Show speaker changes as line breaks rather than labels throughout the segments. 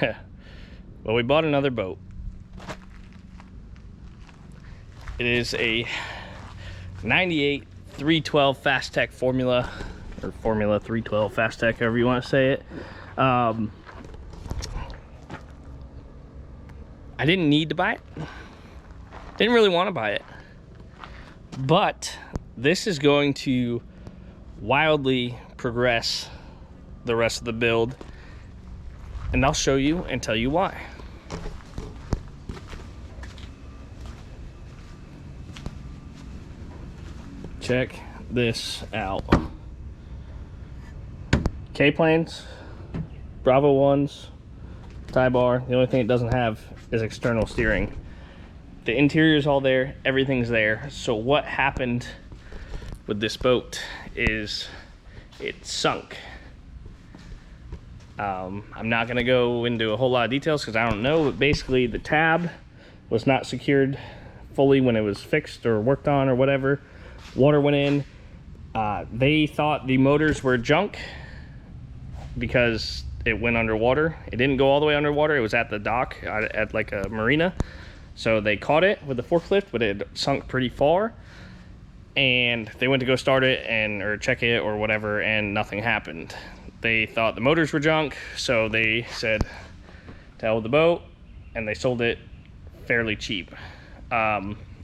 Well, we bought another boat. It is a 98 312 Fastech Formula, or Formula 312 Fastech, however you want to say it. I didn't need to buy it. Didn't really want to buy it. But this is going to wildly progress the rest of the build, and I'll show you and tell you why. Check this out. K-planes, Bravo 1s, tie bar. The only thing it doesn't have is external steering. The interior is all there, everything's there. So what happened with this boat is it sunk. I'm not gonna go into a whole lot of details because I don't know, but basically the tab was not secured fully when it was fixed or worked on or whatever. Water went in. They thought the motors were junk because it went underwater. It didn't go all the way underwater. It was at the dock at like a marina. So they caught it with the forklift, but it had sunk pretty far. And they went to go start it or check it or whatever, and nothing happened. They thought the motors were junk, so they said to hell with the boat, and they sold it fairly cheap.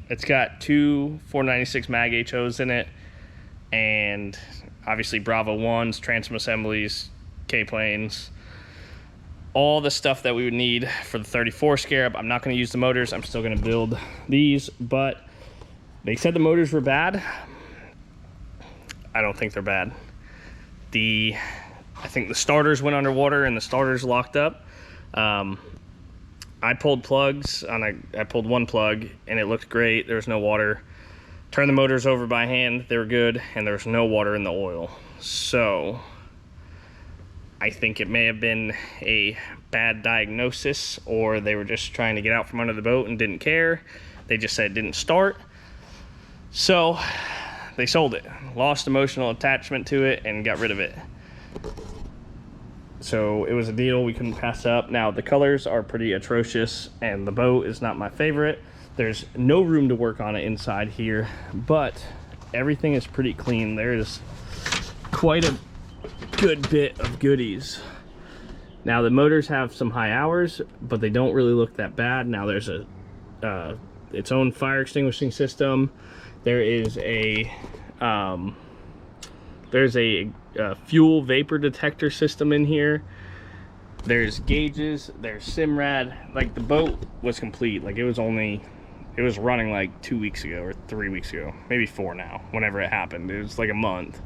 It's got two 496 mag HOs in it, and obviously Bravo 1s, transom assemblies, K-planes, all the stuff that we would need for the 34 Scarab. I'm not going to use the motors. I'm still going to build these, but they said the motors were bad. I don't think they're bad. I think the starters went underwater and the starters locked up. I pulled plugs I pulled one plug and it looked great. There was no water. Turned the motors over by hand. They were good, and there was no water in the oil. So I think it may have been a bad diagnosis, or they were just trying to get out from under the boat and didn't care. They just said it didn't start. So they sold it, lost emotional attachment to it, and got rid of it. So it was a deal we couldn't pass up. Now the colors are pretty atrocious and the boat is not my favorite. There's no room to work on it inside here, but everything is pretty clean. There is quite a good bit of goodies. Now the motors have some high hours, but they don't really look that bad. Now there's its own fire extinguishing system. There is a fuel vapor detector system in here. There's gauges, there's Simrad. Like, the boat was complete. Like, it was running like 2 weeks ago or 3 weeks ago, maybe 4 now, whenever it happened. It was like a month.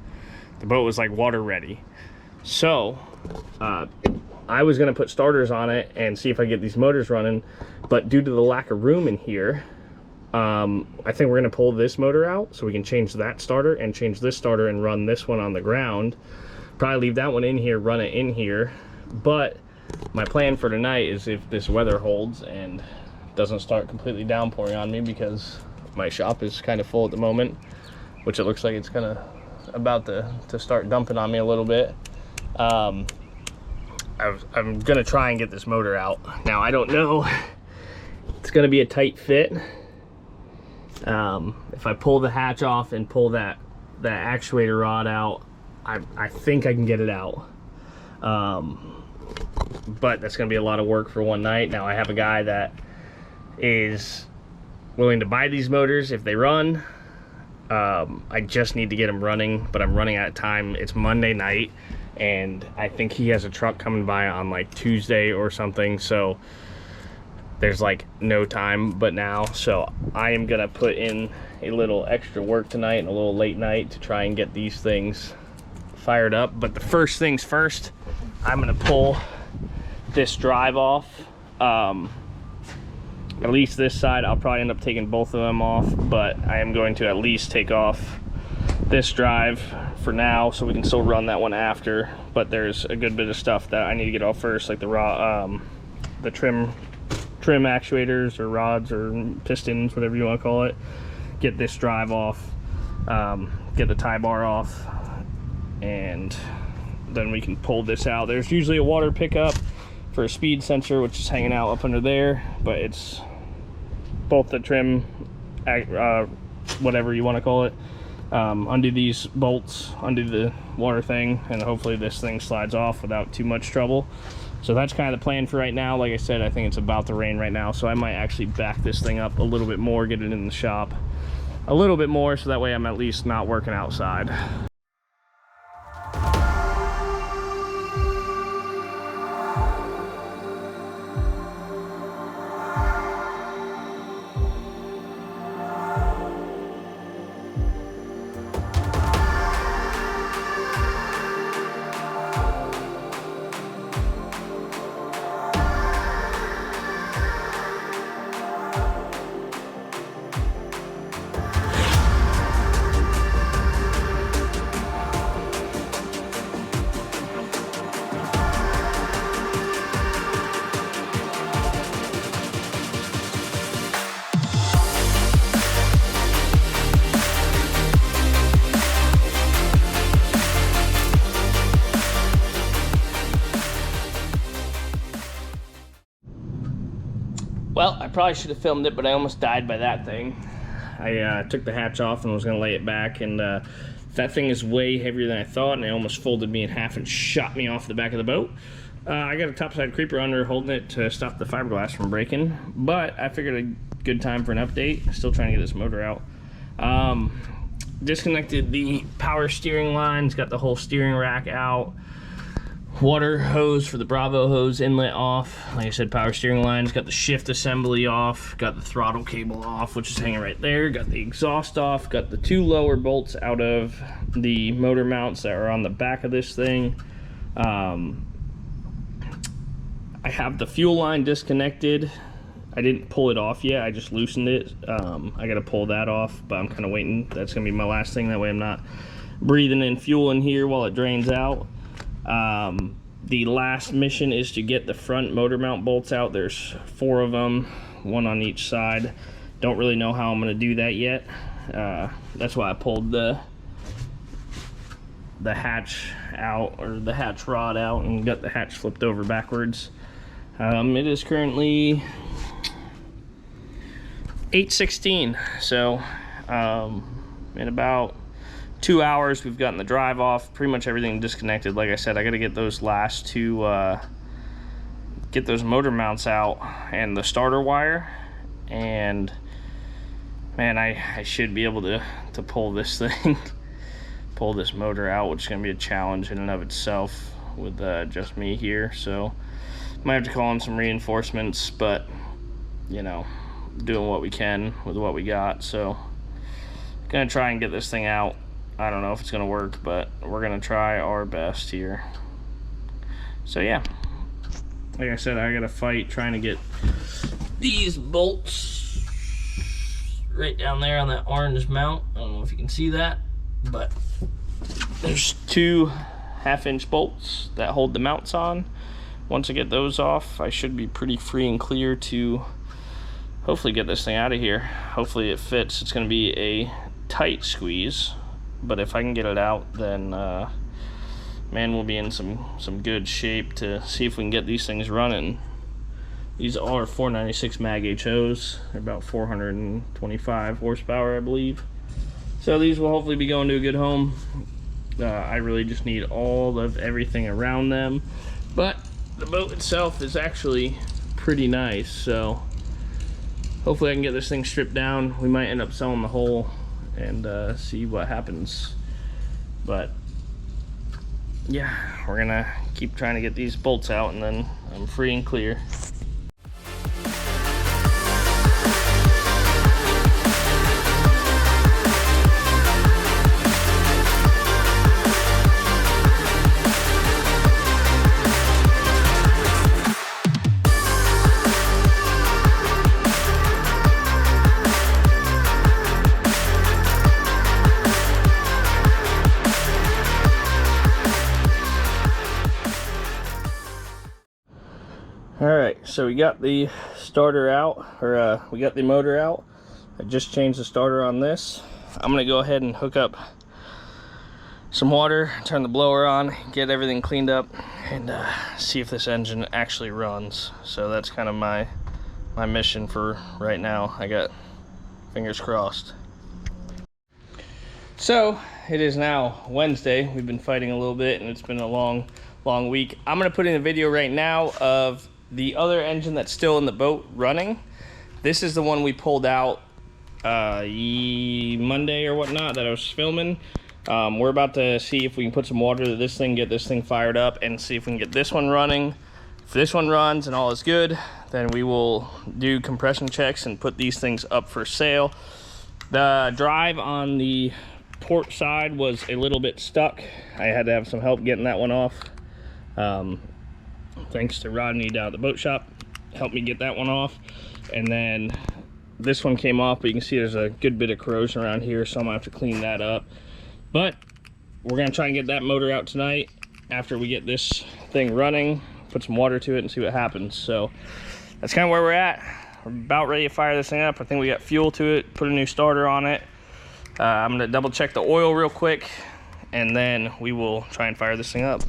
The boat was like water ready. So I was gonna put starters on it and see if I get these motors running, but due to the lack of room in here, I think we're gonna pull this motor out so we can change that starter and change this starter and run this one on the ground. Probably leave that one in here, run it in here. But my plan for tonight is, if this weather holds and doesn't start completely downpouring on me, because my shop is kind of full at the moment, which it looks like it's about to start dumping on me a little bit. I'm gonna try and get this motor out. Now I don't know, it's gonna be a tight fit. If I pull the hatch off and pull that actuator rod out, I think I can get it out. But that's gonna be a lot of work for one night. Now I have a guy that is willing to buy these motors if they run. I just need to get them running, but I'm running out of time. It's Monday night, and I think he has a truck coming by on like Tuesday or something, so there's like no time but now. So I am gonna put in a little extra work tonight and a little late night to try and get these things fired up. But the first things first, I'm gonna pull this drive off. At least this side. I'll probably end up taking both of them off, but I am going to at least take off this drive for now so we can still run that one after. But there's a good bit of stuff that I need to get off first, like the trim actuators or rods or pistons, whatever you want to call it. Get this drive off, get the tie bar off, and then we can pull this out. There's usually a water pickup for a speed sensor, which is hanging out up under there, but it's both the trim, whatever you want to call it, undo these bolts, undo the water thing, and hopefully this thing slides off without too much trouble. So that's kind of the plan for right now. Like I said, I think it's about to rain right now, so I might actually back this thing up a little bit more, get it in the shop a little bit more, so that way I'm at least not working outside. Well, I probably should have filmed it, but I almost died by that thing. I took the hatch off and was going to lay it back, and that thing is way heavier than I thought, and it almost folded me in half and shot me off the back of the boat. I got a topside creeper under holding it to stop the fiberglass from breaking, but I figured a good time for an update. Still trying to get this motor out. Disconnected the power steering lines, got the whole steering rack out. Water hose for the Bravo hose inlet off. Like I said, power steering lines. Got the shift assembly off. Got the throttle cable off, which is hanging right there. Got the exhaust off. Got the 2 lower bolts out of the motor mounts that are on the back of this thing. I have the fuel line disconnected. I didn't pull it off yet. I just loosened it. I got to pull that off, but I'm kind of waiting. That's going to be my last thing. That way I'm not breathing in fuel in here while it drains out. The last mission is to get the front motor mount bolts out. There's 4 of them, 1 on each side. Don't really know how I'm going to do that yet. That's why I pulled the hatch out, or the hatch rod out, and got the hatch flipped over backwards. It is currently 8:16, so in about 2 hours we've gotten the drive off, pretty much everything disconnected. Like I said, I got to get those last 2 get those motor mounts out and the starter wire, and man, I should be able to pull this thing pull this motor out, which is going to be a challenge in and of itself with just me here. So might have to call in some reinforcements, but you know, doing what we can with what we got. So gonna try and get this thing out. I don't know if it's gonna work, but we're gonna try our best here. So yeah, like I said, I gotta fight trying to get these bolts right down there on that orange mount. I don't know if you can see that, but there's 2 half-inch bolts that hold the mounts on. Once I get those off, I should be pretty free and clear to hopefully get this thing out of here. Hopefully it fits. It's gonna be a tight squeeze, but if I can get it out, then man, we'll be in some good shape to see if we can get these things running. These are 496 mag HOs. They're about 425 horsepower, I believe. So these will hopefully be going to a good home. I really just need all of everything around them, but the boat itself is actually pretty nice, so hopefully I can get this thing stripped down. We might end up selling the whole and see what happens, but yeah, we're gonna keep trying to get these bolts out, and then I'm free and clear. Alright, so we got the starter out, or we got the motor out. I just changed the starter on this. I'm going to go ahead and hook up some water, turn the blower on, get everything cleaned up, and see if this engine actually runs. So that's kind of my mission for right now. I got fingers crossed. So it is now Wednesday. We've been fighting a little bit and it's been a long week. I'm gonna put in a video right now of the other engine that's still in the boat running. This is the one we pulled out Monday or whatnot that I was filming. We're about to see if we can put some water to this thing, get this thing fired up, and see if we can get this one running. If this one runs and all is good, then we will do compression checks and put these things up for sale. The drive on the port side was a little bit stuck. I had to have some help getting that one off. Thanks to Rodney down at the boat shop, helped me get that one off. And then this one came off, but you can see there's a good bit of corrosion around here, so I'm gonna have to clean that up. But we're gonna try and get that motor out tonight after we get this thing running, put some water to it and see what happens. So that's kind of where we're at. We're about ready to fire this thing up. I think we got fuel to it, put a new starter on it. I'm gonna double check the oil real quick, and then we will try and fire this thing up.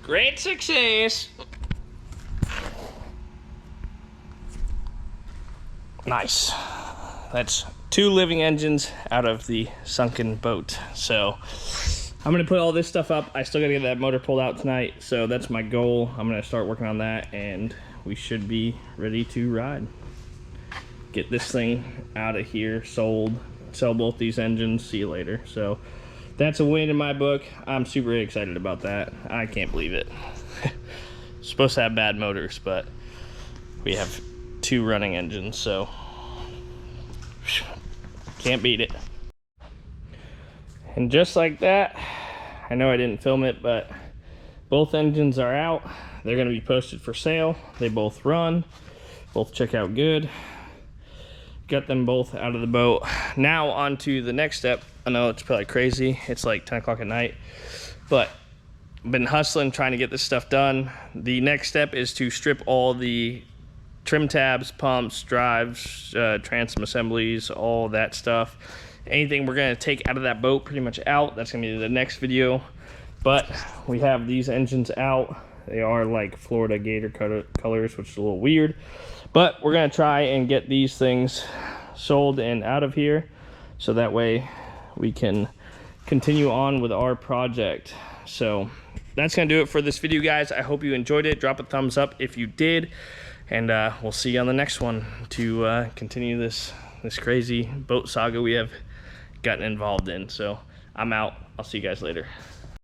Great success. Nice. That's 2 living engines out of the sunken boat. So I'm gonna put all this stuff up. I still gotta get that motor pulled out tonight, so that's my goal. I'm gonna start working on that and we should be ready to ride. Get this thing out of here, sold, sell both these engines, see you later. So that's a win in my book. I'm super excited about that. I can't believe it. Supposed to have bad motors, but we have 2 running engines, so can't beat it. And just like that, I know I didn't film it, but both engines are out. They're gonna be posted for sale. They both run, both check out good. Got them both out of the boat. Now on to the next step. I know it's probably crazy. It's like 10 o'clock at night, but I've been hustling trying to get this stuff done. The next step is to strip all the trim tabs, pumps, drives, transom assemblies, all that stuff. Anything we're gonna take out of that boat pretty much out. That's gonna be the next video. But we have these engines out. They are like Florida Gator colors, which is a little weird. But we're gonna try and get these things sold and out of here, so that way we can continue on with our project. So that's gonna do it for this video, guys. I hope you enjoyed it. Drop a thumbs up if you did, and we'll see you on the next one to continue this crazy boat saga we have gotten involved in. So I'm out. I'll see you guys later.